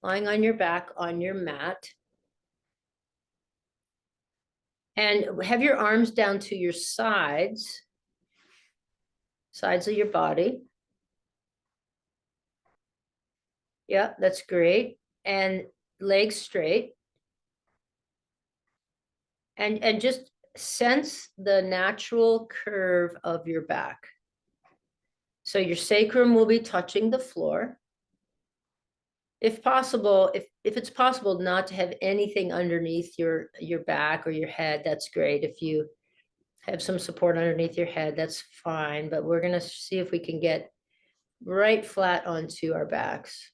lying on your back on your mat. And have your arms down to your sides of your body. Yeah, that's great. And legs straight. And just sense the natural curve of your back. So your sacrum will be touching the floor. If possible, if it's possible not to have anything underneath your back or your head, that's great. If you have some support underneath your head, that's fine. But we're gonna see if we can get right flat onto our backs.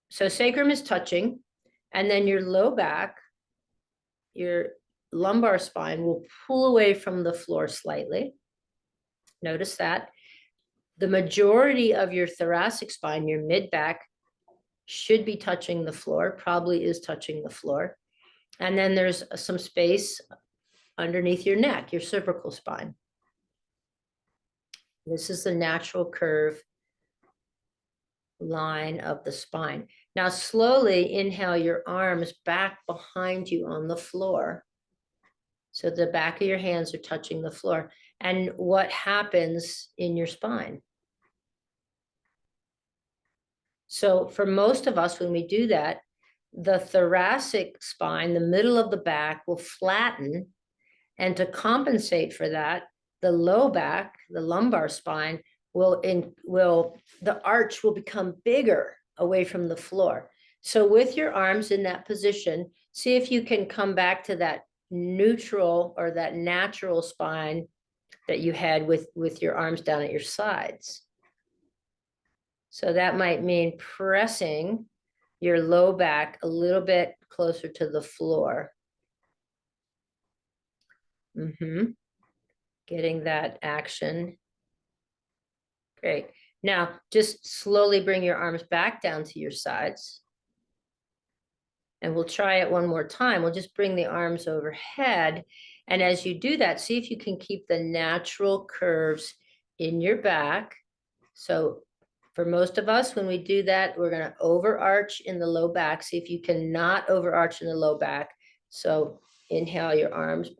So sacrum is touching, and then your low back, your lumbar spine will pull away from the floor slightly. Notice that. The majority of your thoracic spine, your mid back, should be touching the floor, probably is touching the floor. And then there's some space underneath your neck, your cervical spine. This is the natural curve line of the spine. Now slowly inhale your arms back behind you on the floor. So the back of your hands are touching the floor. And what happens in your spine? So for most of us, when we do that, the thoracic spine, the middle of the back, will flatten. And to compensate for that, the low back, the lumbar spine, the arch will become bigger away from the floor. So with your arms in that position, see if you can come back to that neutral or that natural spine that you had with your arms down at your sides. So that might mean pressing your low back a little bit closer to the floor. Getting that action. Great. Now, just slowly bring your arms back down to your sides. And we'll try it one more time. We'll just bring the arms overhead. And as you do that, see if you can keep the natural curves in your back. So for most of us, when we do that, we're going to overarch in the low back. See if you can not overarch in the low back. So inhale your arms.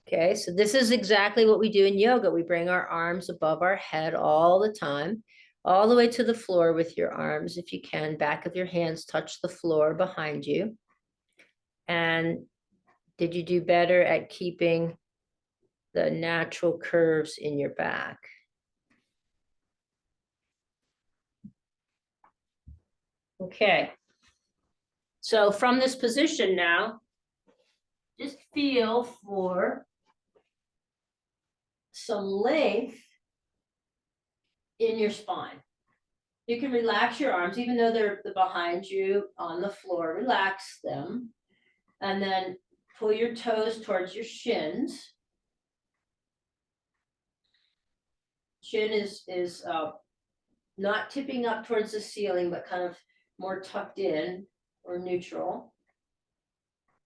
Okay, so this is exactly what we do in yoga. We bring our arms above our head all the time, all the way to the floor with your arms, if you can. Back of your hands touch the floor behind you. And did you do better at keeping the natural curves in your back? Okay. So from this position now, just feel for some length in your spine. You can relax your arms, even though they're behind you on the floor, relax them. And then pull your toes towards your shins. Shin is not tipping up towards the ceiling, but kind of more tucked in or neutral.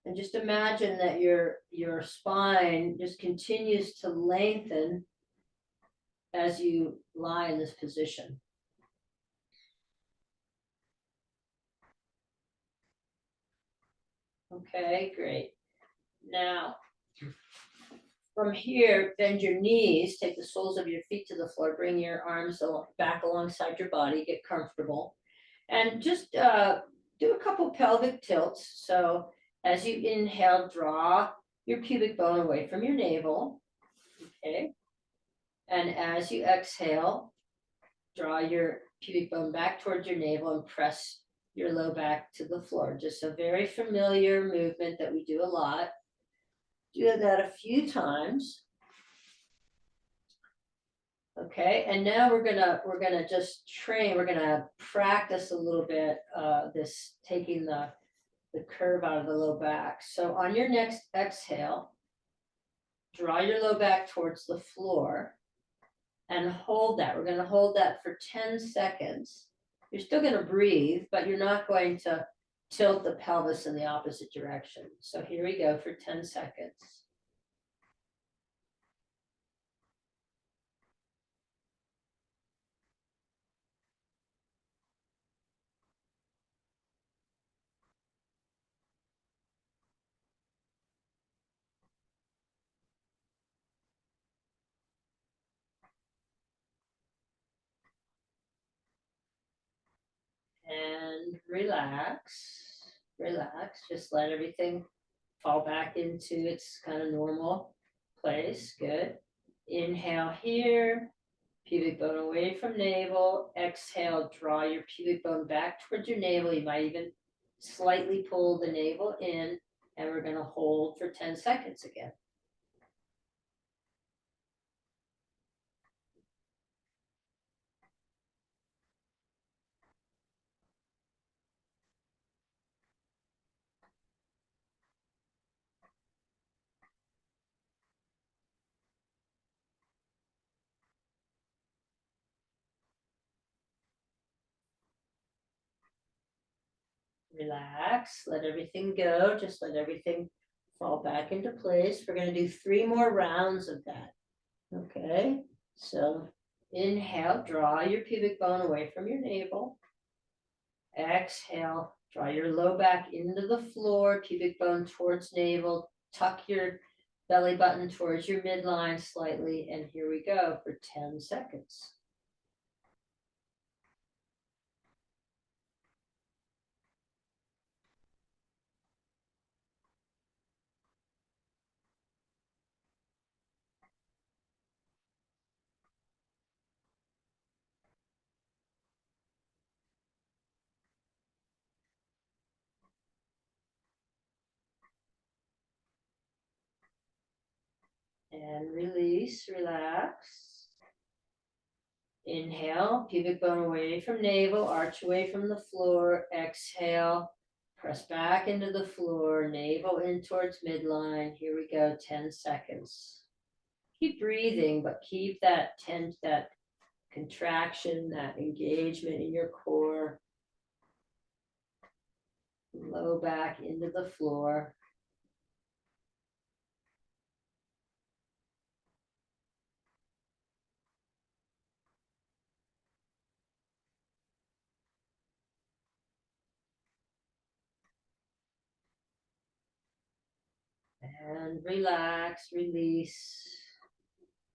And just imagine that your spine just continues to lengthen as you lie in this position. Okay, great. Now, from here, bend your knees, take the soles of your feet to the floor, bring your arms back alongside your body, get comfortable. And just do a couple pelvic tilts. So as you inhale, draw your pubic bone away from your navel. Okay. And as you exhale, draw your pubic bone back towards your navel and press your low back to the floor. Just a very familiar movement that we do a lot. Do that a few times. Okay, and now we're gonna just train. We're gonna practice a little bit this taking the curve out of the low back. So on your next exhale, draw your low back towards the floor and hold that. We're going to hold that for 10 seconds. You're still going to breathe, but you're not going to tilt the pelvis in the opposite direction. So here we go for 10 seconds. And relax, relax. Just let everything fall back into its kind of normal place. Good. Inhale here, pubic bone away from navel. Exhale, draw your pubic bone back towards your navel. You might even slightly pull the navel in, and we're going to hold for 10 seconds again. Relax, let everything go. Just let everything fall back into place. We're going to do 3 more rounds of that. Okay, so inhale, draw your pubic bone away from your navel. Exhale, draw your low back into the floor, pubic bone towards navel. Tuck your belly button towards your midline slightly. And here we go for 10 seconds. And release, relax. Inhale, pubic bone away from navel, arch away from the floor. Exhale, press back into the floor, navel in towards midline. Here we go, 10 seconds. Keep breathing, but keep that contraction, that engagement in your core. Low back into the floor. And relax, release.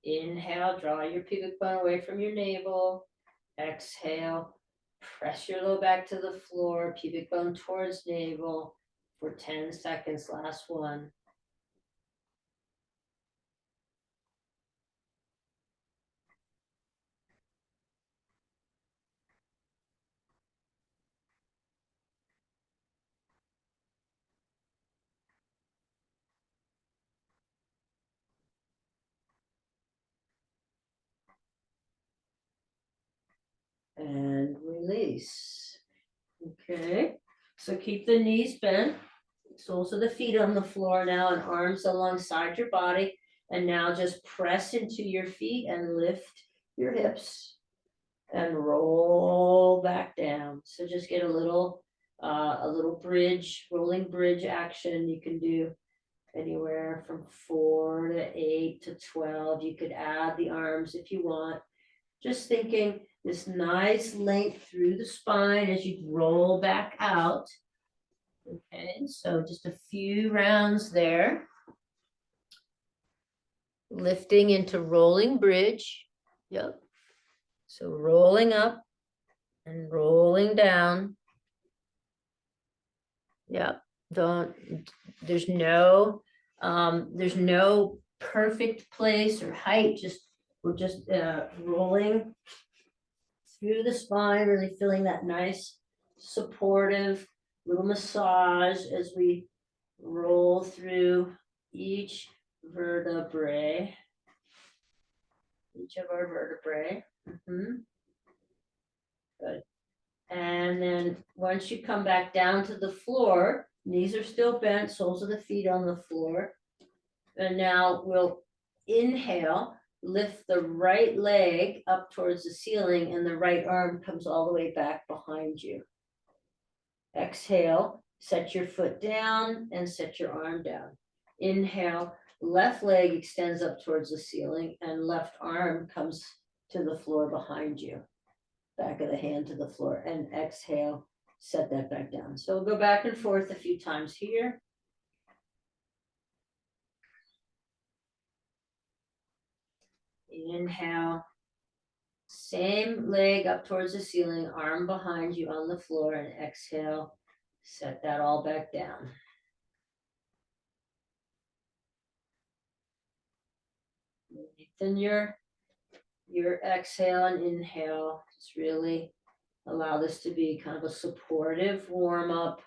Inhale, draw your pubic bone away from your navel. Exhale, press your low back to the floor, pubic bone towards navel for 10 seconds. Last one. And release. Okay, so keep the knees bent, soles of the feet on the floor now, and arms alongside your body. And now just press into your feet and lift your hips and roll back down. So just get a little bridge, rolling bridge action. You can do anywhere from 4 to 8 to 12. You could add the arms if you want. Just thinking this nice length through the spine as you roll back out. Okay, so just a few rounds there. Lifting into rolling bridge. Yep. So rolling up and rolling down. Yep. There's no perfect place or height. We're just rolling through the spine, really feeling that nice supportive little massage as we roll through each vertebrae, each of our vertebrae. Good. And then once you come back down to the floor, knees are still bent, soles of the feet on the floor. And now we'll inhale, lift the right leg up towards the ceiling, and the right arm comes all the way back behind you. Exhale, set your foot down and set your arm down. Inhale, left leg extends up towards the ceiling and left arm comes to the floor behind you. Back of the hand to the floor, and exhale, set that back down. So we'll go back and forth a few times here. Inhale, Same leg up towards the ceiling, arm behind you on the floor, and exhale, set that all back down. Lengthen your exhale and inhale. Just really allow this to be kind of a supportive warm up.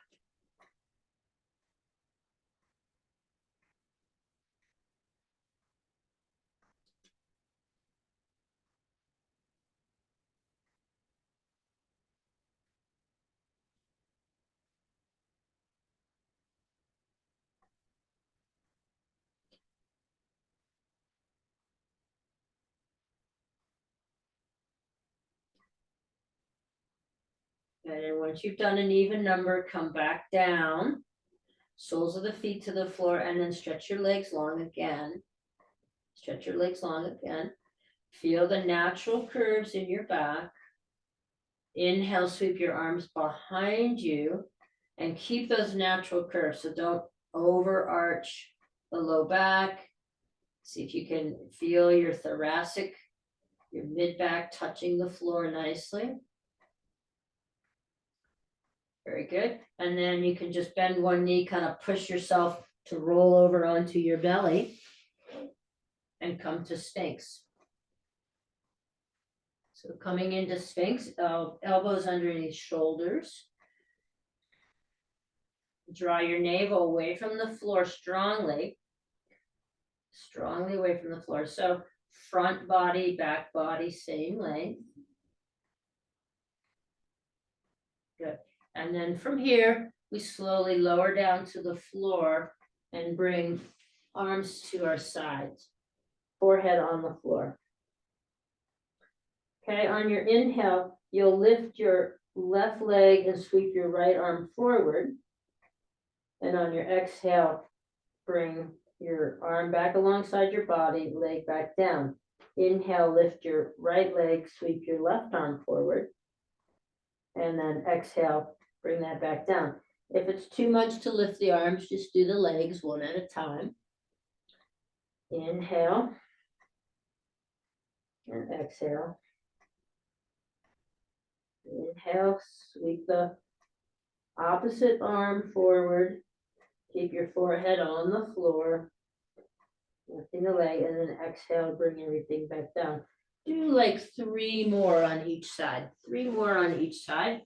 And then once you've done an even number, come back down, soles of the feet to the floor, and then stretch your legs long again. Stretch your legs long again. Feel the natural curves in your back. Inhale, sweep your arms behind you and keep those natural curves. So don't overarch the low back. See if you can feel your thoracic, your mid back touching the floor nicely. Very good. And then you can just bend one knee, kind of push yourself to roll over onto your belly and come to Sphinx. So coming into Sphinx, elbows underneath shoulders. Draw your navel away from the floor strongly away from the floor. So front body, back body, same length. Good. And then from here, we slowly lower down to the floor and bring arms to our sides, forehead on the floor. Okay, on your inhale, you'll lift your left leg and sweep your right arm forward. And on your exhale, bring your arm back alongside your body, leg back down. Inhale, lift your right leg, sweep your left arm forward. And then exhale, bring that back down. If it's too much to lift the arms, just do the legs one at a time. Inhale and exhale. Inhale, sweep the opposite arm forward. Keep your forehead on the floor. Lifting the leg, and then exhale, bring everything back down. Do like 3 more on each side. 3 more on each side.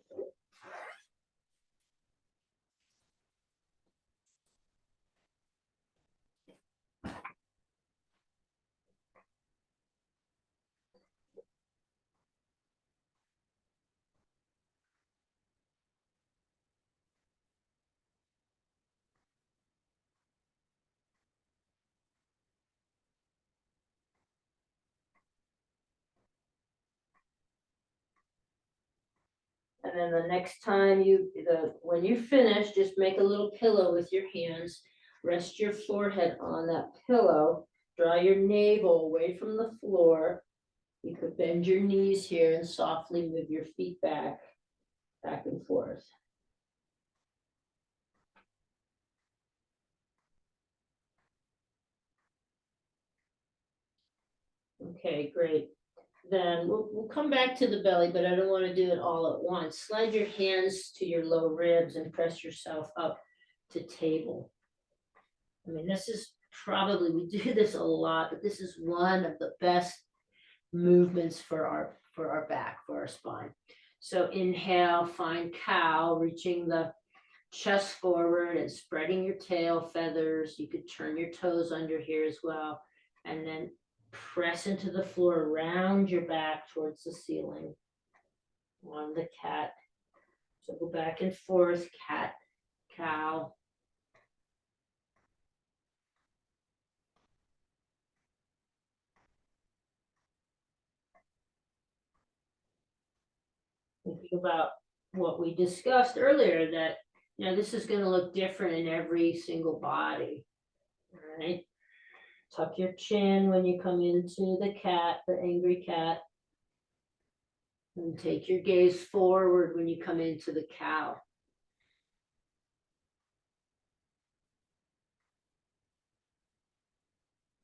And then the next time when you finish, just make a little pillow with your hands. Rest your forehead on that pillow. Draw your navel away from the floor. You could bend your knees here and softly move your feet back and forth. Okay, great. Then we'll come back to the belly, but I don't want to do it all at once. Slide your hands to your low ribs and press yourself up to table. I mean, this is probably, we do this a lot, but this is one of the best movements for our back, for our spine. So inhale, find cow, reaching the chest forward and spreading your tail feathers. You could turn your toes under here as well. And then press into the floor, round your back towards the ceiling on the cat. So go back and forth, cat, cow. Think about what we discussed earlier, that this is going to look different in every single body. All right. Tuck your chin when you come into the cat, the angry cat. And take your gaze forward when you come into the cow.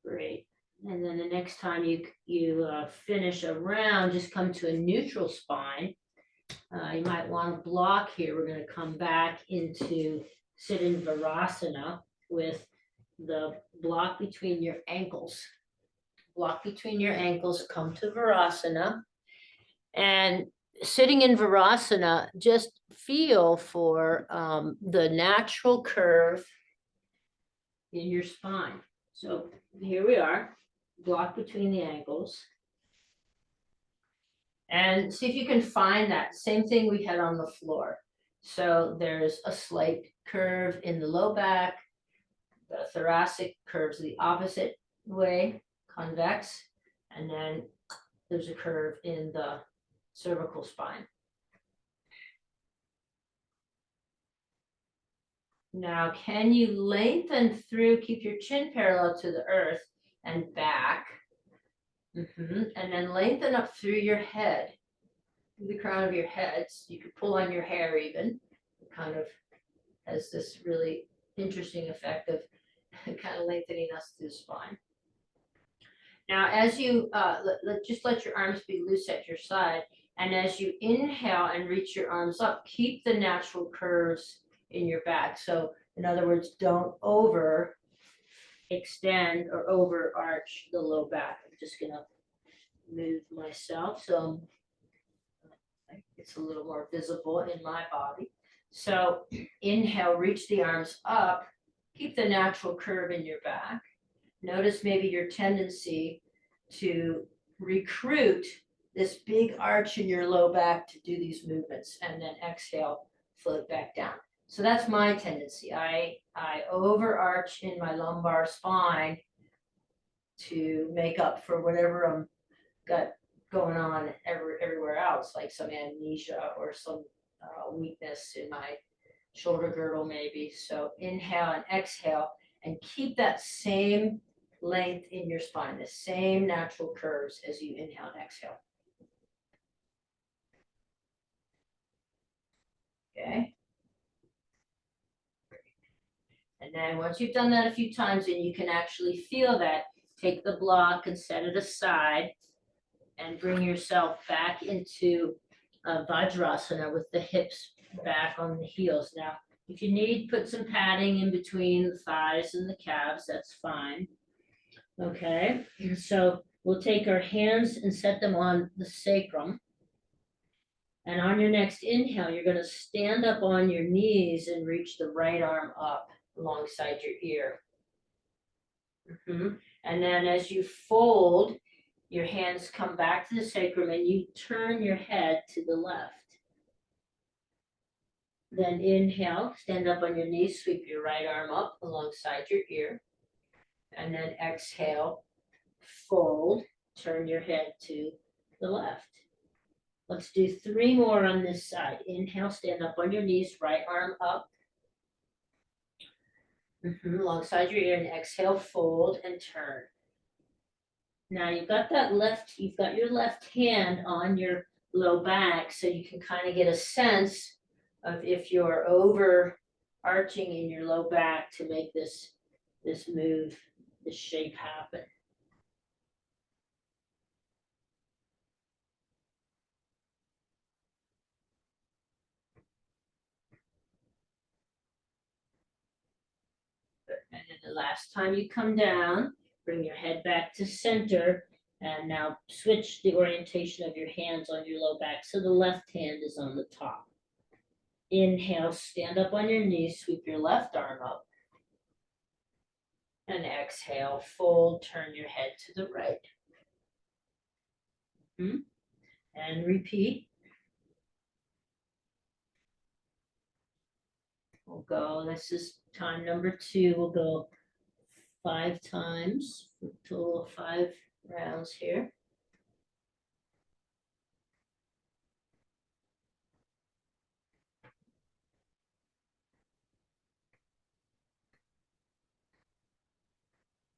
Great. And then the next time you finish a round, just come to a neutral spine. You might want to block here. We're going to come back into sit in Virasana with the block between your ankles. Block between your ankles, come to Virasana. And sitting in Virasana, just feel for the natural curve in your spine. So here we are, block between the ankles. And see if you can find that same thing we had on the floor. So there's a slight curve in the low back, the thoracic curves the opposite way, convex, and then there's a curve in the cervical spine. Now, can you lengthen through, keep your chin parallel to the earth and back, and then lengthen up through your head, the crown of your head. You could pull on your hair even, it kind of has this really interesting effect of kind of lengthening us through the spine. Now, as you just let your arms be loose at your side, and as you inhale and reach your arms up, keep the natural curves in your back. So, in other words, don't over extend or over arch the low back. I'm just gonna move myself so it's a little more visible in my body. So inhale, reach the arms up, keep the natural curve in your back. Notice maybe your tendency to recruit this big arch in your low back to do these movements, and then exhale, float back down. So that's my tendency. I overarch in my lumbar spine to make up for whatever I'm got going on everywhere else, like some amnesia or some weakness in my shoulder girdle maybe. So inhale and exhale, and keep that same length in your spine, the same natural curves as you inhale and exhale. Okay. And then once you've done that a few times and you can actually feel that, take the block and set it aside and bring yourself back into Vajrasana with the hips back on the heels. Now, if you need, put some padding in between the thighs and the calves, that's fine. Okay, so we'll take our hands and set them on the sacrum. And on your next inhale, you're going to stand up on your knees and reach the right arm up alongside your ear. And then as you fold, your hands come back to the sacrum and you turn your head to the left. Then inhale, stand up on your knees, sweep your right arm up alongside your ear. And then exhale, fold, turn your head to the left. Let's do 3 more on this side. Inhale, stand up on your knees, right arm up. Alongside your ear, and exhale, fold and turn. Now you've got your left hand on your low back, so you can kind of get a sense of if you're overarching in your low back to make this move, this shape happen. And then the last time you come down, bring your head back to center, and now switch the orientation of your hands on your low back so the left hand is on the top. Inhale, stand up on your knees, sweep your left arm up. And exhale, fold, turn your head to the right. And repeat. We'll go, this is time number 2. We'll go 5 times, a total of 5 rounds here.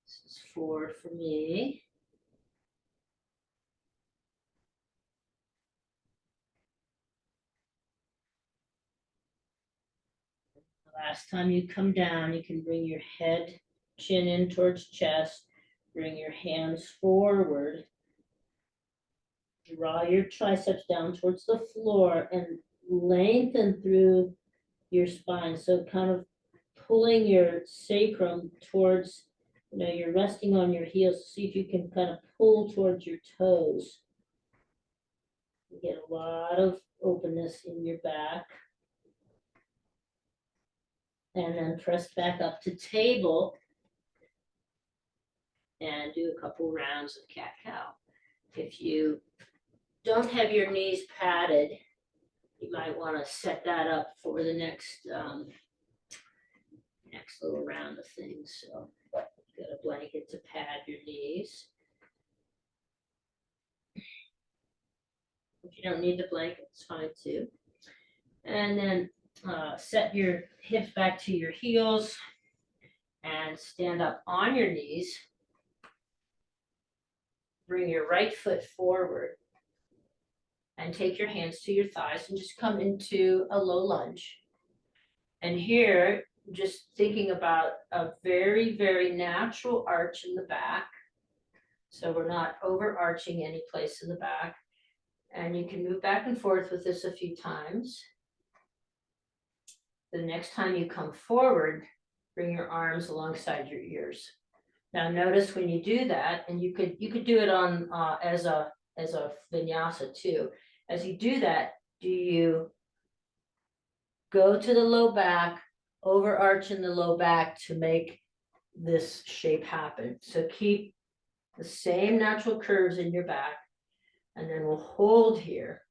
This is 4 for me. The last time you come down, you can bring your head, chin in towards chest, Bring your hands forward. Draw your triceps down towards the floor and lengthen through your spine. So kind of pulling your sacrum towards, you're resting on your heels. See if you can kind of pull towards your toes. You get a lot of openness in your back. And then press back up to table and do a couple rounds of cat-cow. If you don't have your knees padded, you might want to set that up for the next little round of things. So get a blanket to pad your knees. If you don't need the blanket, it's fine too. And then set your hips back to your heels and stand up on your knees. Bring your right foot forward and take your hands to your thighs and just come into a low lunge. And here, just thinking about a very, very natural arch in the back. So we're not overarching any place in the back. And you can move back and forth with this a few times. The next time you come forward, bring your arms alongside your ears. Now notice when you do that, and you could do it on as a vinyasa too. As you do that, do you go to the low back, overarch in the low back to make this shape happen? So keep the same natural curves in your back, and then we'll hold here.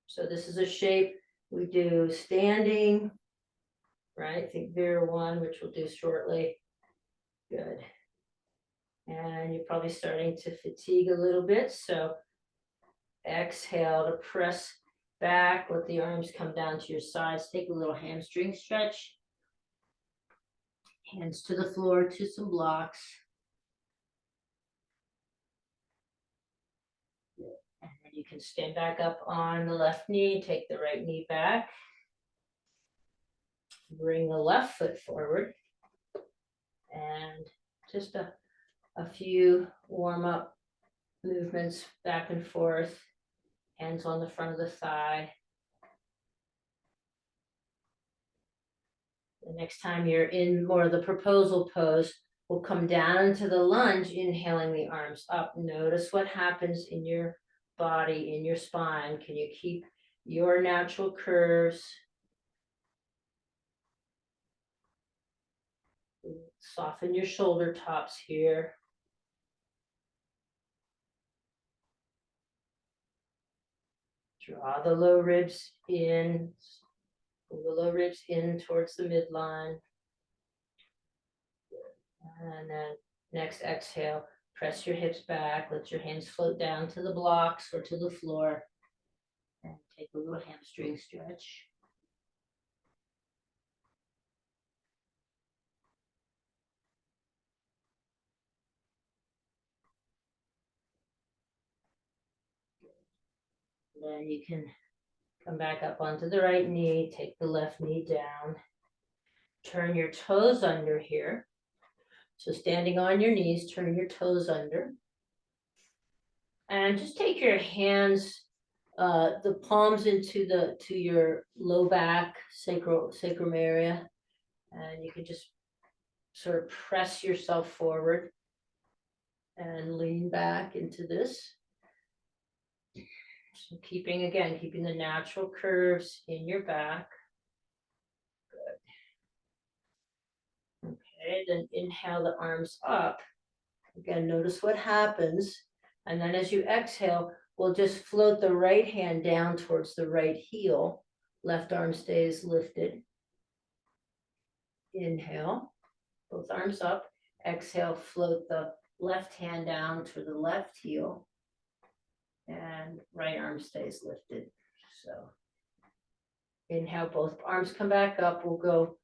So this is a shape we do standing, right? Think Vera one, which we'll do shortly. Good. And you're probably starting to fatigue a little bit. So exhale to press back, let the arms come down to your sides. Take a little hamstring stretch. Hands to the floor to some blocks. And then you can stand back up on the left knee, take the right knee back. Bring the left foot forward. And just a few warm-up movements back and forth. Hands on the front of the thigh. The next time you're in more of the proposal pose, we'll come down into the lunge, inhaling the arms up. Notice what happens in your body, in your spine. Can you keep your natural curves? Soften your shoulder tops here. Draw the low ribs in. Pull the low ribs in towards the midline. And then next exhale, press your hips back. Let your hands float down to the blocks or to the floor. And take a little hamstring stretch. Then you can come back up onto the right knee, take the left knee down. Turn your toes under here. So standing on your knees, turn your toes under. And just take your hands, the palms into your low back, sacrum area. And you can just sort of press yourself forward and lean back into this. So keeping the natural curves in your back. Good. Okay, then inhale the arms up. Again, notice what happens. And then as you exhale, we'll just float the right hand down towards the right heel. Left arm stays lifted. Inhale, both arms up. Exhale, float the left hand down to the left heel. And right arm stays lifted. So inhale, both arms come back up. We'll go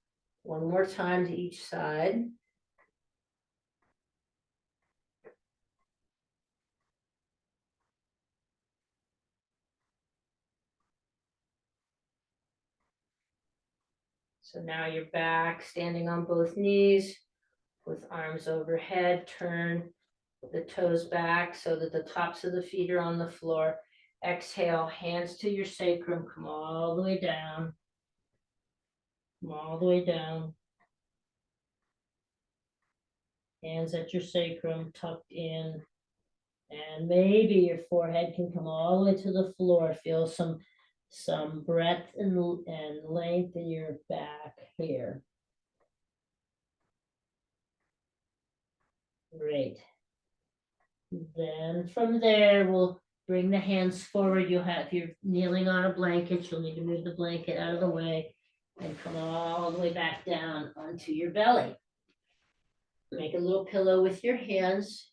one more time to each side. So now you're back, standing on both knees. with arms overhead. Turn the toes back so that the tops of the feet are on the floor. Exhale, hands to your sacrum, come all the way down. Come all the way down. Hands at your sacrum, tucked in. And maybe your forehead can come all the way to the floor. Feel some breadth and length in your back here. Great. Then from there, we'll bring the hands forward. If you're kneeling on a blanket, you'll need to move the blanket out of the way and come all the way back down onto your belly. Make a little pillow with your hands,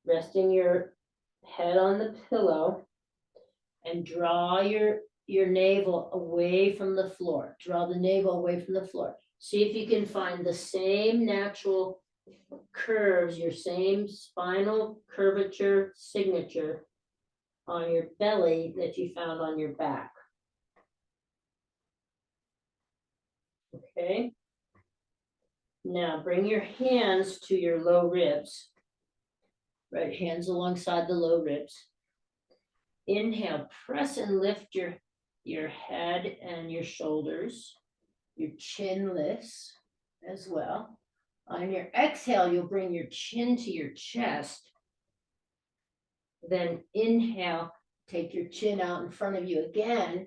resting your head on the pillow, and draw your navel away from the floor. Draw the navel away from the floor. See if you can find the same natural curves, your same spinal curvature signature on your belly that you found on your back. Okay. Now bring your hands to your low ribs. Right hands alongside the low ribs. Inhale, press and lift your head and your shoulders. Your chin lifts as well. On your exhale, you'll bring your chin to your chest. Then inhale, take your chin out in front of you again.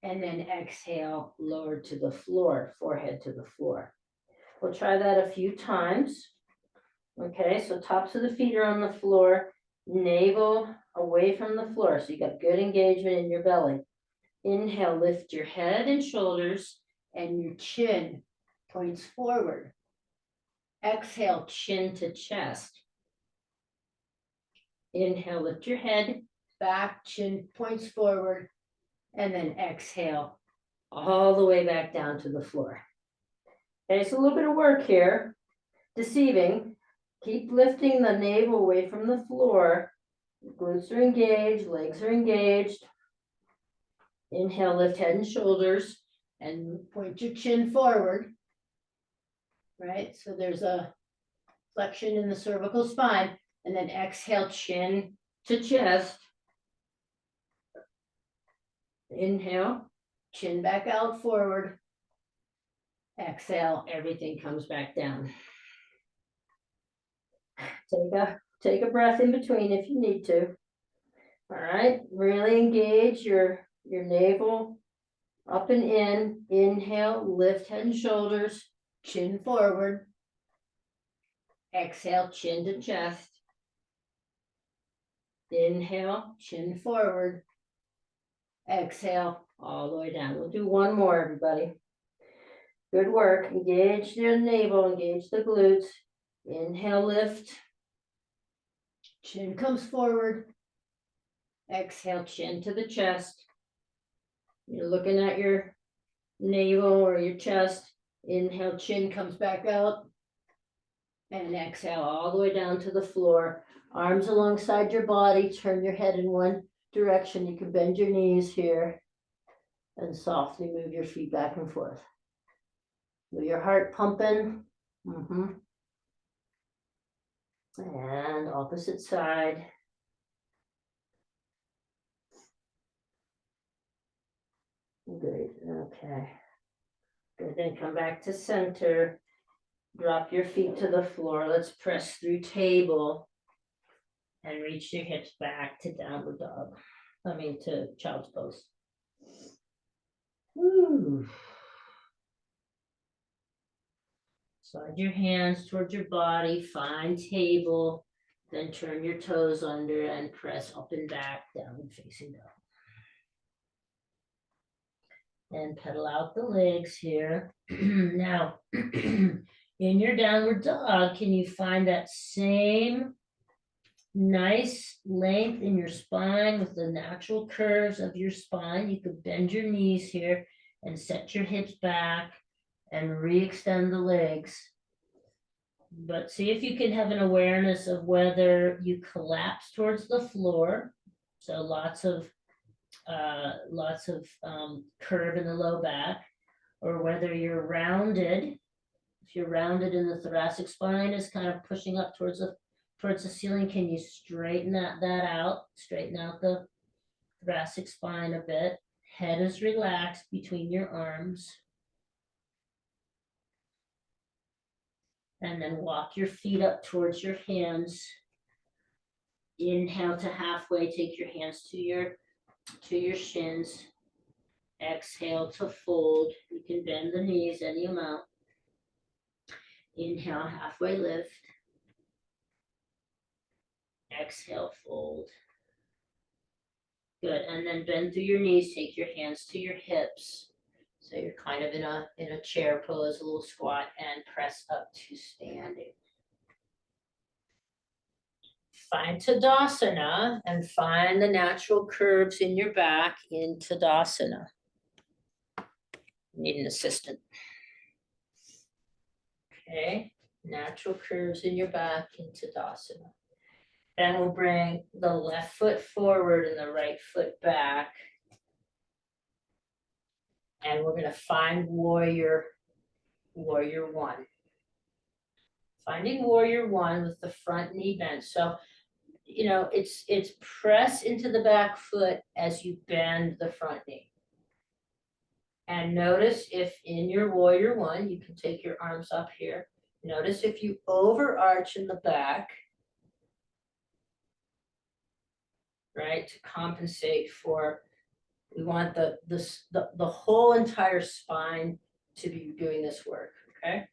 And then exhale, lower to the floor, forehead to the floor. We'll try that a few times. Okay, so tops of the feet are on the floor, navel away from the floor. So you got good engagement in your belly. Inhale, lift your head and shoulders, and your chin points forward. Exhale, chin to chest. Inhale, lift your head back, chin points forward, and then exhale all the way back down to the floor. Okay, so a little bit of work here. Deceiving. Keep lifting the navel away from the floor. Glutes are engaged, legs are engaged. Inhale, lift head and shoulders, and point your chin forward. Right, so there's a flexion in the cervical spine, and then exhale, chin to chest. Inhale, chin back out forward. Exhale, everything comes back down. Take a breath in between if you need to. All right, really engage your navel up and in. Inhale, lift head and shoulders, chin forward. Exhale, chin to chest. Inhale, chin forward. Exhale, all the way down. We'll do one more, everybody. Good work. Engage your navel, engage the glutes. Inhale, lift. Chin comes forward. Exhale, chin to the chest. You're looking at your navel or your chest. Inhale, chin comes back out. And exhale all the way down to the floor. Arms alongside your body. Turn your head in one direction. You can bend your knees here and softly move your feet back and forth. With your heart pumping. And opposite side. Good, okay. Good, then come back to center. Drop your feet to the floor. Let's press through table and reach your hips back to downward dog. To child's pose. Woo. Slide your hands towards your body, find table, then turn your toes under and press up and back, downward facing dog. And pedal out the legs here. Now, in your downward dog, can you find that same nice length in your spine with the natural curves of your spine? You could bend your knees here and set your hips back and re-extend the legs. But see if you can have an awareness of whether you collapse towards the floor. So lots of curve in the low back, or whether you're rounded If you're rounded in the thoracic spine is kind of pushing up towards the ceiling, can you straighten that out? Straighten out the thoracic spine a bit. Head is relaxed between your arms. And then walk your feet up towards your hands. Inhale to halfway, take your hands to your shins. Exhale to fold. You can bend the knees any amount. Inhale, halfway lift. Exhale, fold. Good, and then bend through your knees, take your hands to your hips. So you're kind of in a chair pose, a little squat, and press up to standing. Find Tadasana and find the natural curves in your back in Tadasana. Need an assistant. Okay, natural curves in your back in Tadasana. Then we'll bring the left foot forward and the right foot back. And we're gonna find warrior one. Finding warrior one with the front knee bent. So, you know, it's press into the back foot as you bend the front knee. And notice if in your warrior one, you can take your arms up here. Notice if you overarch in the back, right, to compensate for, we want the whole entire spine to be doing this work, okay?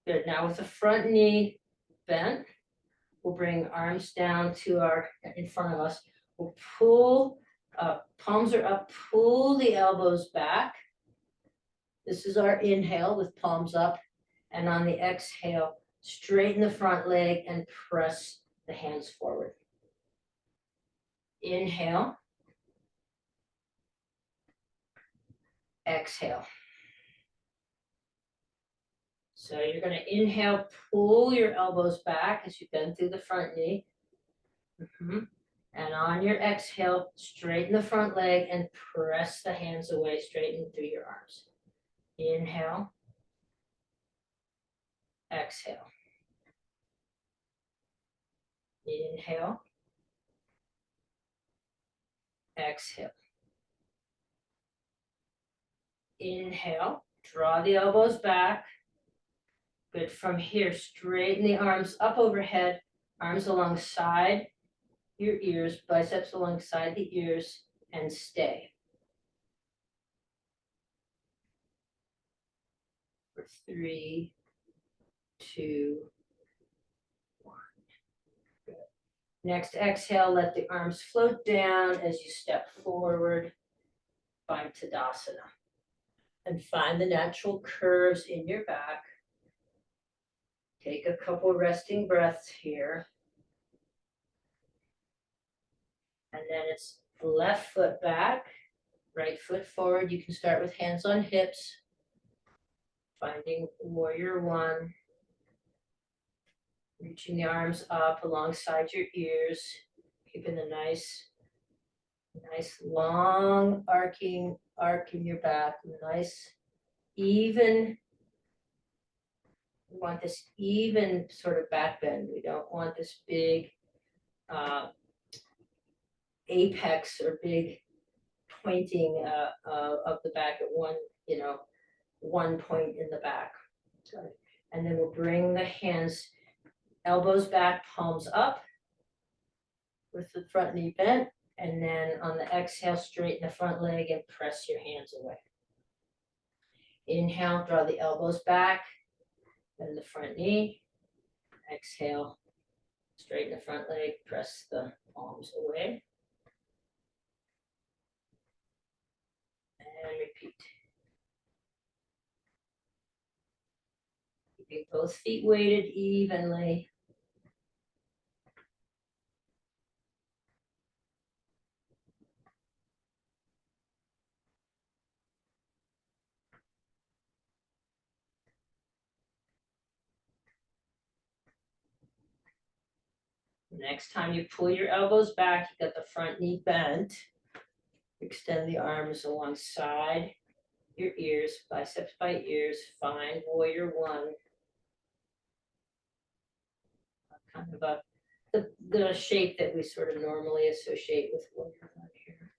Good, now with the front knee bent, we'll bring arms down to in front of us. We'll pull, palms are up, pull the elbows back. This is our inhale with palms up. And on the exhale, straighten the front leg and press the hands forward. Inhale. Exhale. So you're going to inhale, pull your elbows back as you bend through the front knee. And on your exhale, straighten the front leg and press the hands away, straighten through your arms. Inhale. Exhale. Inhale. Exhale. Inhale. Draw the elbows back. Good. From here, straighten the arms up overhead, arms alongside your ears, biceps alongside the ears, and stay. For 3, 2, 1. Good. Next exhale, let the arms float down as you step forward. Find Tadasana. And find the natural curves in your back. Take a couple resting breaths here. And then it's left foot back, right foot forward. You can start with hands on hips. Finding warrior one. Reaching the arms up alongside your ears. Keeping a nice long arc in your back. Nice, even. We want this even sort of back bend. We don't want this big apex or big pointing of the back at one point in the back. And then we'll bring the hands, elbows back, palms up with the front knee bent. And then on the exhale, straighten the front leg and press your hands away. Inhale, draw the elbows back, then the front knee. Exhale, straighten the front leg, press the palms away. And repeat. Keeping both feet weighted evenly. Next time you pull your elbows back, you got the front knee bent. Extend the arms alongside your ears, biceps by ears, find warrior one. Kind of the shape that we sort of normally associate with warrior one here.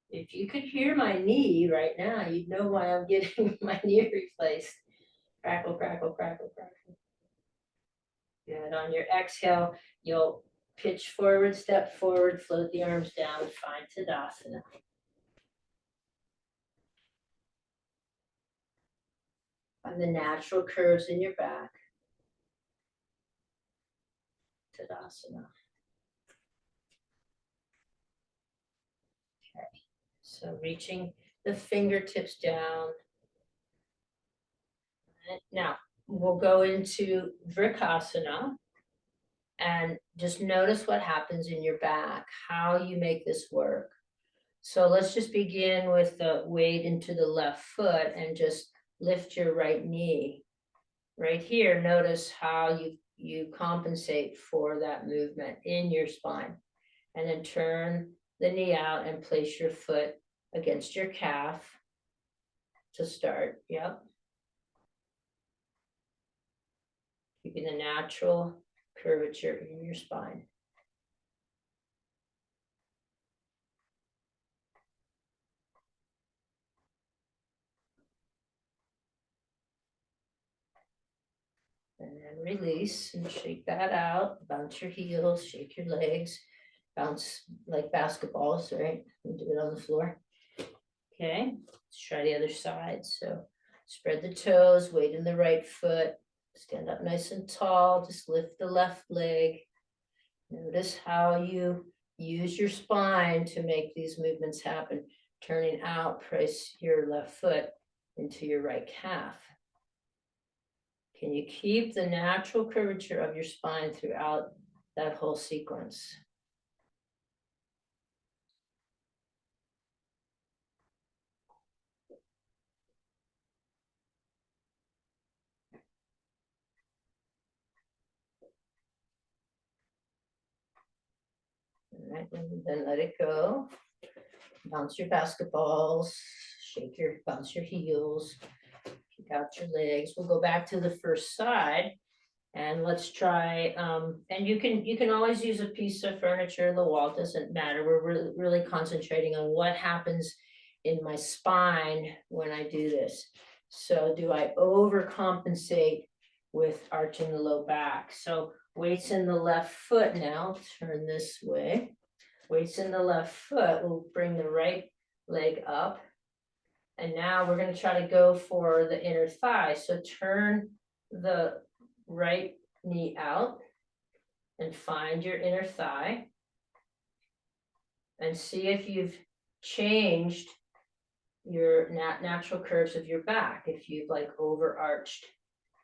If you could hear my knee right now, you'd know why I'm getting my knee replaced. Crackle, crackle, crackle, crackle. Good. On your exhale, you'll pitch forward, step forward, float the arms down, find Tadasana. Find the natural curves in your back. Tadasana. Okay. So reaching the fingertips down. Now, we'll go into Vrikasana and just notice what happens in your back, how you make this work. So let's just begin with the weight into the left foot and just lift your right knee. Right here, notice how you compensate for that movement in your spine. And then turn the knee out and place your foot against your calf to start. Yep. Keeping the natural curvature in your spine. And then release and shake that out. Bounce your heels, shake your legs, bounce like basketballs, right? And do it on the floor. Okay, let's try the other side. So spread the toes, weight in the right foot, stand up nice and tall, just lift the left leg. Notice how you use your spine to make these movements happen. Turning out, press your left foot into your right calf. Can you keep the natural curvature of your spine throughout that whole sequence? All right, then let it go. Bounce your basketballs, bounce your heels, kick out your legs. We'll go back to the first side and let's try, and you can always use a piece of furniture, the wall, doesn't matter. We're really concentrating on what happens in my spine when I do this. So do I overcompensate with arching the low back? So weights in the left foot now, turn this way. Weights in the left foot, we'll bring the right leg up. And now we're going to try to go for the inner thigh. So turn the right knee out and find your inner thigh. And see if you've changed your natural curves of your back, if you've like overarched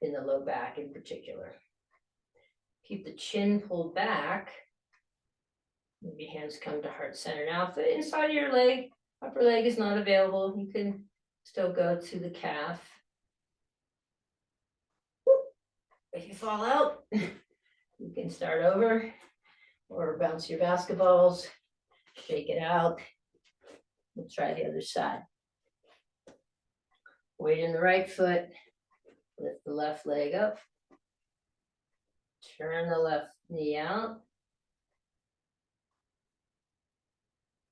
in the low back in particular. Keep the chin pulled back. Maybe hands come to heart center. Now, if the inside of your leg, upper leg is not available, you can still go to the calf. If you fall out, you can start over or bounce your basketballs, shake it out. We'll try the other side. Weight in the right foot, lift the left leg up, turn the left knee out,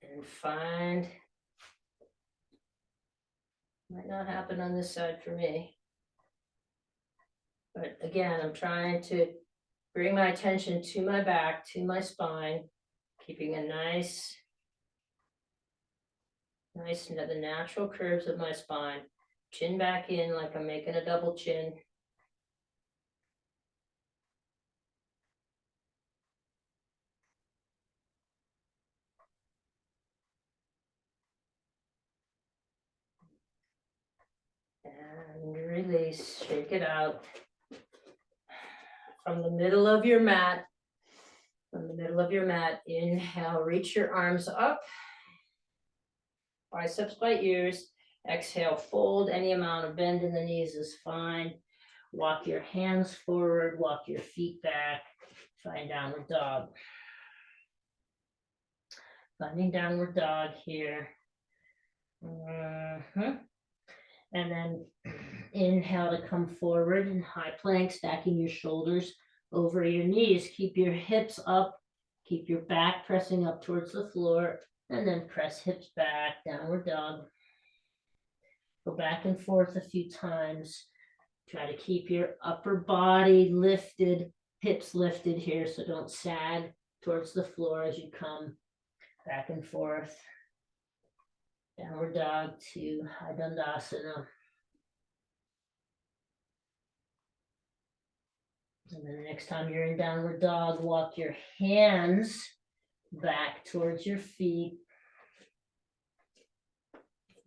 and find, might not happen on this side for me, but again, I'm trying to bring my attention to my back, to my spine, keeping a nice, the natural curves of my spine, chin back in like I'm making a double chin. And release, shake it out. From the middle of your mat, inhale, reach your arms up. Biceps by ears. Exhale, fold. Any amount of bend in the knees is fine. Walk your hands forward, walk your feet back. Find downward dog. Finding downward dog here. And then inhale to come forward in high plank, stacking your shoulders over your knees. Keep your hips up, keep your back pressing up towards the floor, and then press hips back, downward dog. Go back and forth a few times. Try to keep your upper body lifted, hips lifted here, so don't sag towards the floor as you come back and forth. Downward dog to high dandasana. And then the next time you're in downward dog, walk your hands back towards your feet.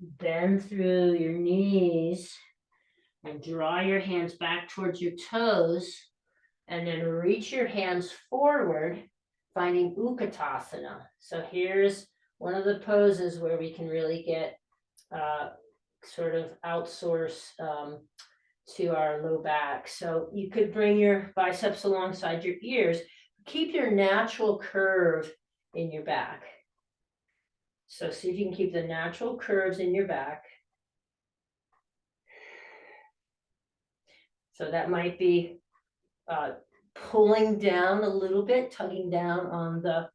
Bend through your knees and draw your hands back towards your toes. And then reach your hands forward, finding Utkatasana. So here's one of the poses where we can really get sort of outsource to our low back. So you could bring your biceps alongside your ears. Keep your natural curve in your back. So see if you can keep the natural curves in your back. So that might be pulling down a little bit, tugging down on the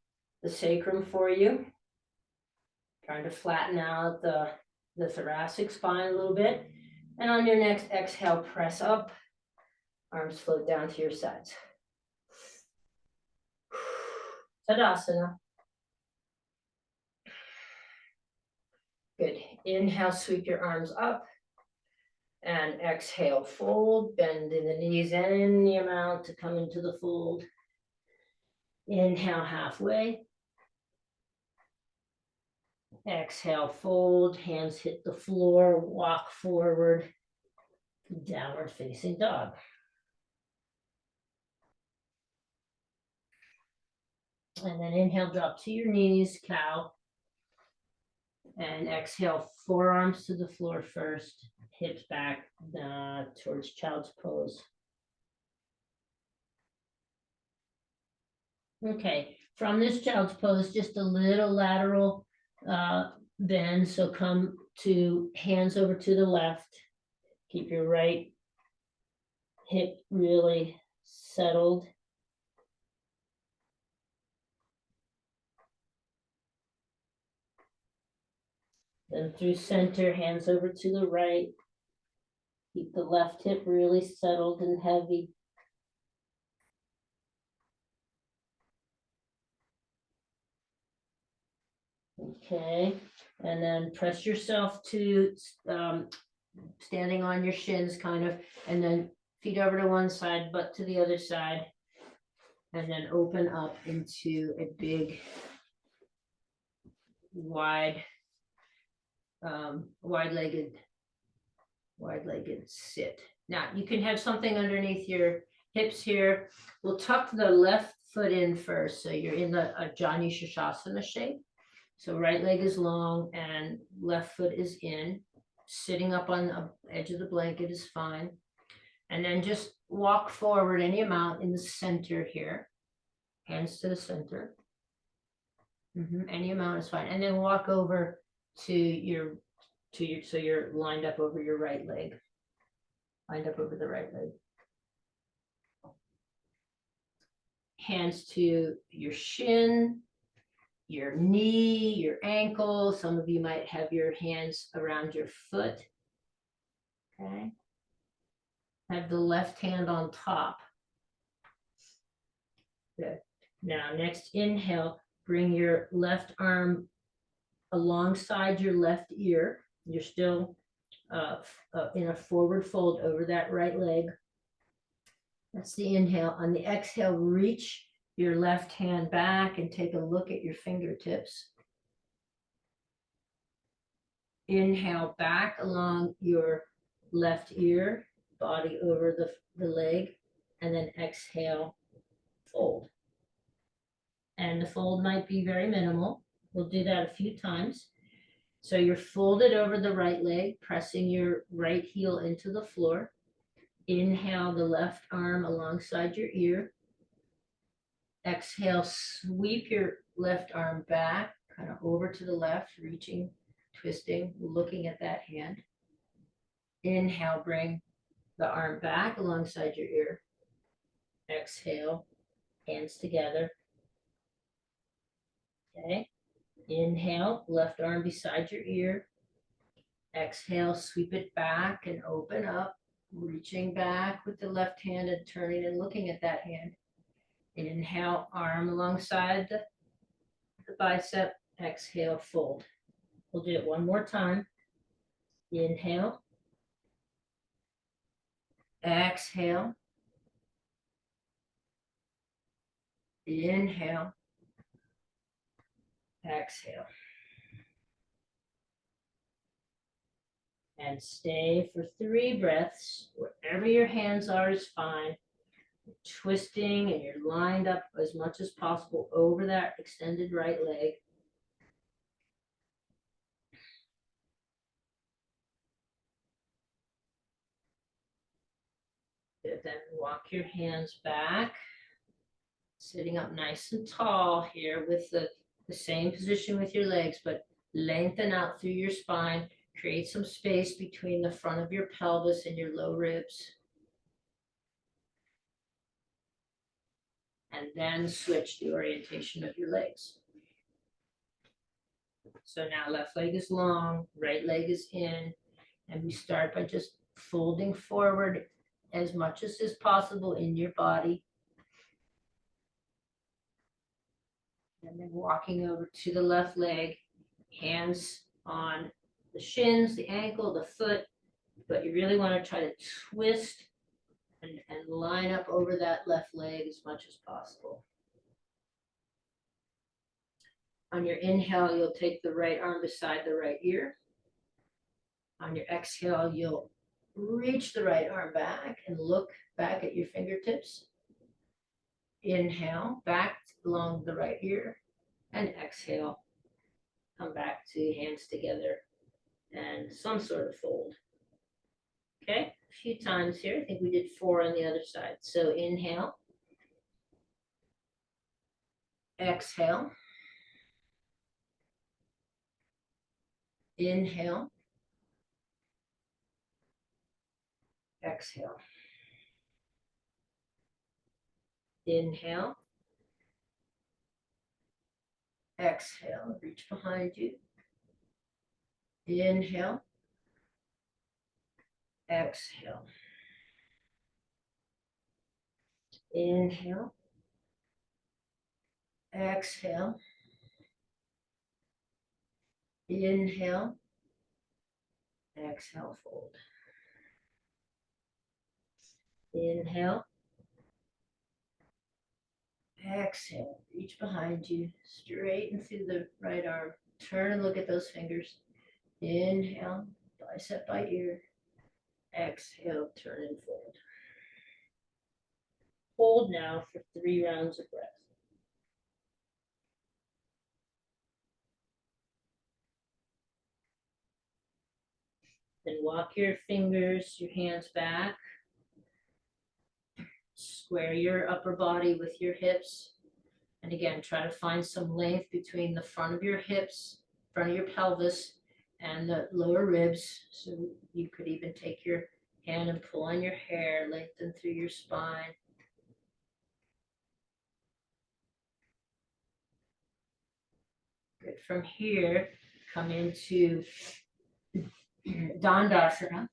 sacrum for you. Trying to flatten out the thoracic spine a little bit. And on your next exhale, press up. Arms float down to your sides. Tadasana. Good. Inhale, sweep your arms up. And exhale, fold, bend in the knees any amount to come into the fold. Inhale, halfway. Exhale, fold, hands hit the floor, walk forward, downward facing dog. And then inhale, drop to your knees, cow. And exhale, forearms to the floor first, hips back towards child's pose. Okay, from this child's pose, just a little lateral bend. So come to hands over to the left. Keep your right hip really settled. Then through center, hands over to the right. Keep the left hip really settled and heavy. Okay, and then press yourself to standing on your shins kind of, and then feet over to one side, butt to the other side, and then open up into a big, wide, wide-legged sit. Now you can have something underneath your hips here. We'll tuck the left foot in first, so you're in a Jani Shashasana shape. So right leg is long and left foot is in. Sitting up on the edge of the blanket is fine. And then just walk forward any amount in the center here. Hands to the center. Any amount is fine. And then walk over to your, so you're lined up over your right leg. Lined up over the right leg. Hands to your shin, your knee, your ankle. Some of you might have your hands around your foot. Okay. Have the left hand on top. Good. Now, next inhale, bring your left arm alongside your left ear. You're still in a forward fold over that right leg. That's the inhale. On the exhale, reach your left hand back and take a look at your fingertips. Inhale back along your left ear, body over the leg, and then exhale, fold. And the fold might be very minimal. We'll do that a few times. So you're folded over the right leg, pressing your right heel into the floor. Inhale the left arm alongside your ear. Exhale, sweep your left arm back, kind of over to the left, reaching, twisting, looking at that hand. Inhale, bring the arm back alongside your ear. Exhale, hands together. Okay. Inhale, left arm beside your ear. Exhale, sweep it back and open up, reaching back with the left hand and turning and looking at that hand. Inhale, arm alongside the bicep. Exhale, fold. We'll do it one more time. Inhale. Exhale. Inhale. Exhale. And stay for 3 breaths. Wherever your hands are is fine. You're twisting and you're lined up as much as possible over that extended right leg. Then walk your hands back, sitting up nice and tall here with the same position with your legs, but lengthen out through your spine. Create some space between the front of your pelvis and your low ribs. And then switch the orientation of your legs. So now left leg is long, right leg is in, and we start by just folding forward as much as is possible in your body. And then walking over to the left leg, hands on the shins, the ankle, the foot, but you really want to try to twist and line up over that left leg as much as possible. On your inhale, you'll take the right arm beside the right ear. On your exhale, you'll reach the right arm back and look back at your fingertips. Inhale, back along the right ear, and exhale, come back to hands together and some sort of fold. Okay, a few times here. I think we did 4 on the other side. So inhale, exhale, inhale, exhale, inhale, exhale, reach behind you, inhale, exhale, inhale, exhale, inhale, exhale, fold. Inhale, exhale, reach behind you, straighten through the right arm, turn and look at those fingers. Inhale, bicep by ear, exhale, turn and fold. Hold now for 3 rounds of breath. Then walk your fingers, your hands back. Square your upper body with your hips. And again, try to find some length between the front of your hips, front of your pelvis, and the lower ribs. So you could even take your hand and pull on your hair, lengthen through your spine. Good. From here, come into Dandasana.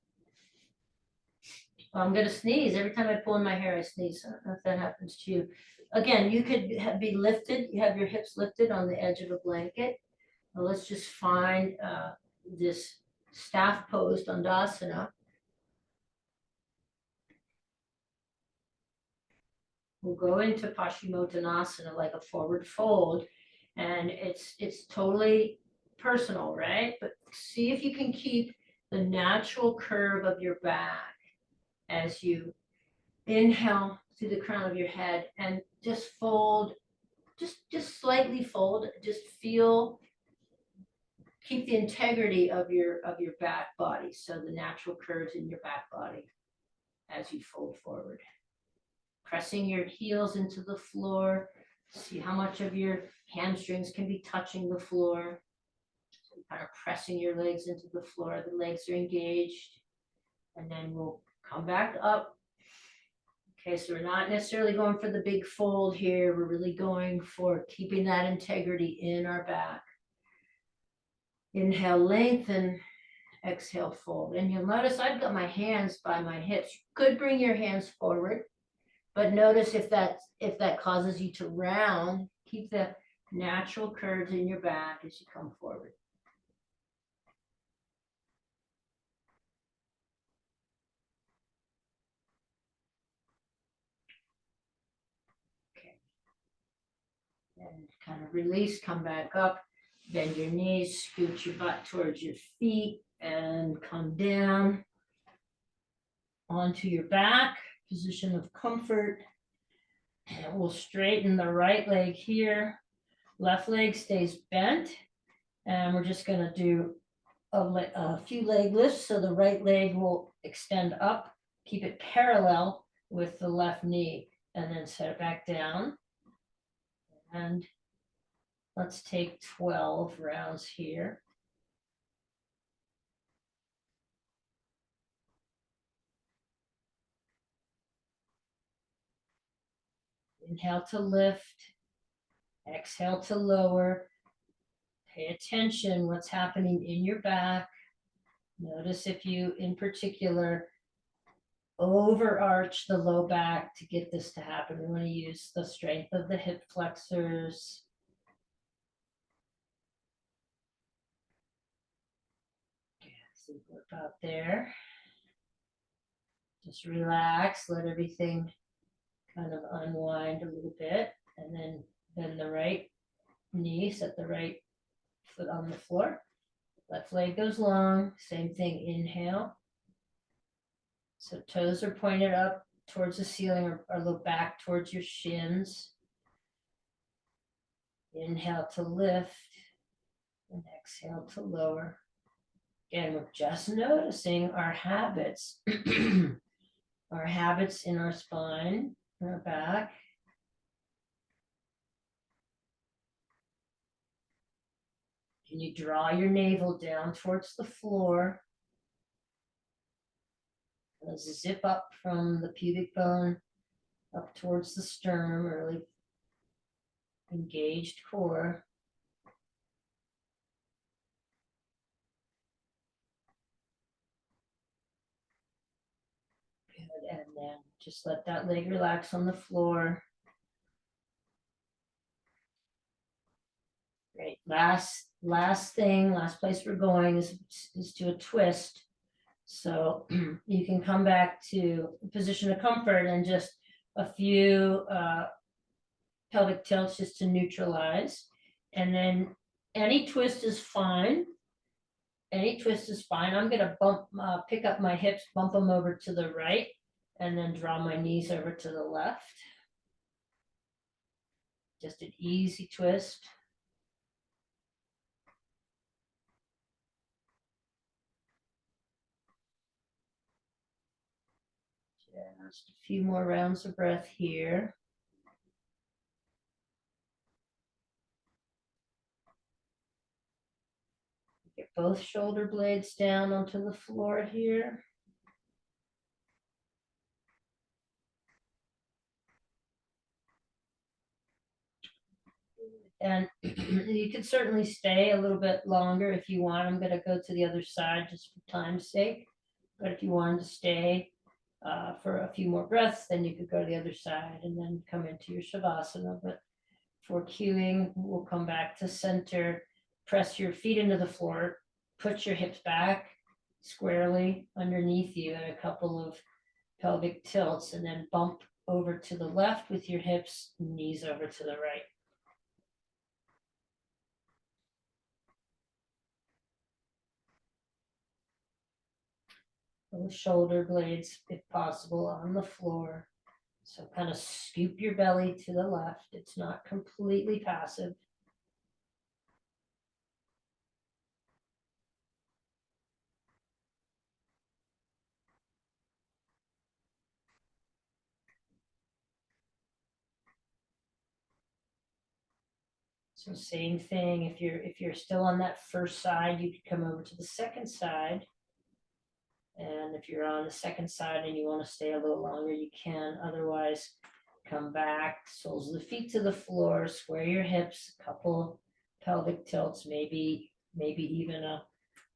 I'm going to sneeze. Every time I pull in my hair, I sneeze. I don't know if that happens to you. Again, you could be lifted. You have your hips lifted on the edge of a blanket. Well, let's just find this staff pose, Dandasana. We'll go into Paschimottanasana like a forward fold, and it's totally personal, right? But see if you can keep the natural curve of your back as you inhale through the crown of your head and just fold, just slightly fold, just feel, keep the integrity of your back body, so the natural curves in your back body as you fold forward. Pressing your heels into the floor, see how much of your hamstrings can be touching the floor. So kind of pressing your legs into the floor, the legs are engaged. and then we'll come back up. Okay, so we're not necessarily going for the big fold here. We're really going for keeping that integrity in our back. Inhale, lengthen, exhale, fold. And you'll notice I've got my hands by my hips. You could bring your hands forward, but notice if that causes you to round, keep the natural curves in your back as you come forward. Okay. And kind of release, come back up, bend your knees, scoot your butt towards your feet, and come down onto your back, position of comfort. And we'll straighten the right leg here. Left leg stays bent. And we're just going to do a few leg lifts. So the right leg will extend up, keep it parallel with the left knee, and then set it back down. And let's take 12 rounds here. Inhale to lift, exhale to lower. Pay attention what's happening in your back. Notice if you, in particular, overarch the low back to get this to happen. We want to use the strength of the hip flexors. See what about there. Just relax, let everything kind of unwind a little bit, and then bend the right knee, set the right foot on the floor. Left leg goes long, same thing, inhale. So toes are pointed up towards the ceiling or look back towards your shins. Inhale to lift and exhale to lower. Again, we're just noticing our habits, our habits in our spine, in our back. Can you draw your navel down towards the floor? Zip up from the pubic bone up towards the sternum, really engaged core. Good, and then just let that leg relax on the floor. Great. Last place we're going is to a twist. So you can come back to a position of comfort and just a few pelvic tilts just to neutralize. And then any twist is fine. Any twist is fine. I'm going to pick up my hips, bump them over to the right, and then draw my knees over to the left. Just an easy twist. Just a few more rounds of breath here. Get both shoulder blades down onto the floor here. And you can certainly stay a little bit longer if you want. I'm going to go to the other side just for time's sake. But if you wanted to stay for a few more breaths, then you could go to the other side and then come into your Shavasana. But for cueing, we'll come back to center, press your feet into the floor, put your hips back squarely underneath you at a couple of pelvic tilts, and then bump over to the left with your hips, knees over to the right. Both shoulder blades, if possible, on the floor. So kind of scoop your belly to the left. It's not completely passive. So same thing, if you're still on that first side, you could come over to the second side And if you're on the second side and you want to stay a little longer, you can. Otherwise, come back, soles of the feet to the floor, square your hips, a couple pelvic tilts, maybe even a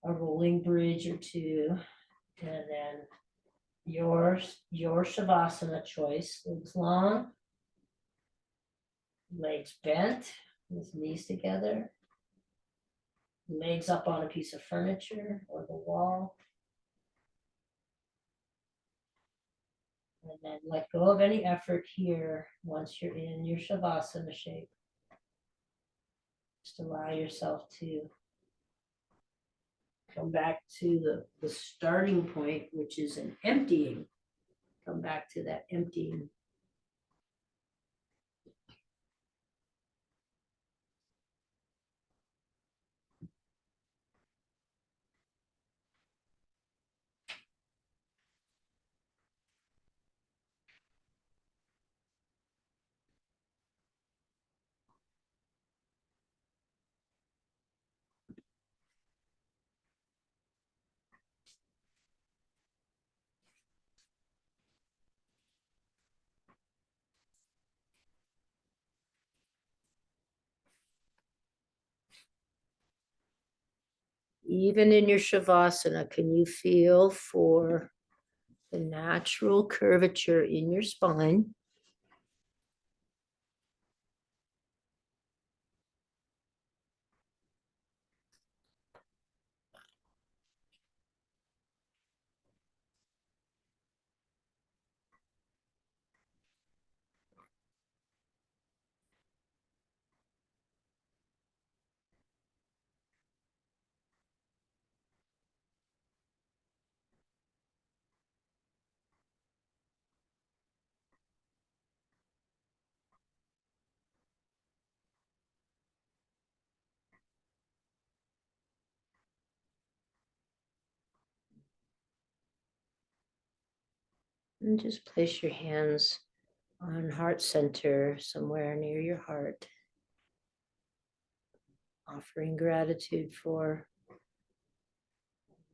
rolling bridge or two. And then your Shavasana choice, legs long, legs bent, with knees together, legs up on a piece of furniture or the wall. And then let go of any effort here once you're in your Shavasana shape. Just allow yourself to come back to the starting point, which is an emptying. Come back to that emptying. Even in your Shavasana, can you feel for the natural curvature in your spine? And just place your hands on heart center, somewhere near your heart, offering gratitude for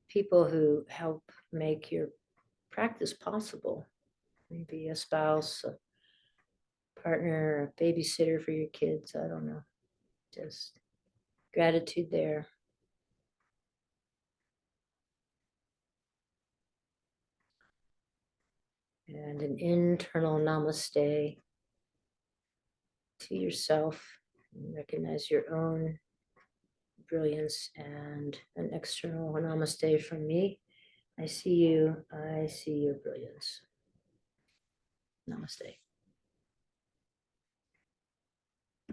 people who help make your practice possible. Maybe a spouse, a partner, a babysitter for your kids. I don't know. Just gratitude there. And an internal namaste to yourself. Recognize your own brilliance, and an external namaste from me. I see you. I see your brilliance. Namaste.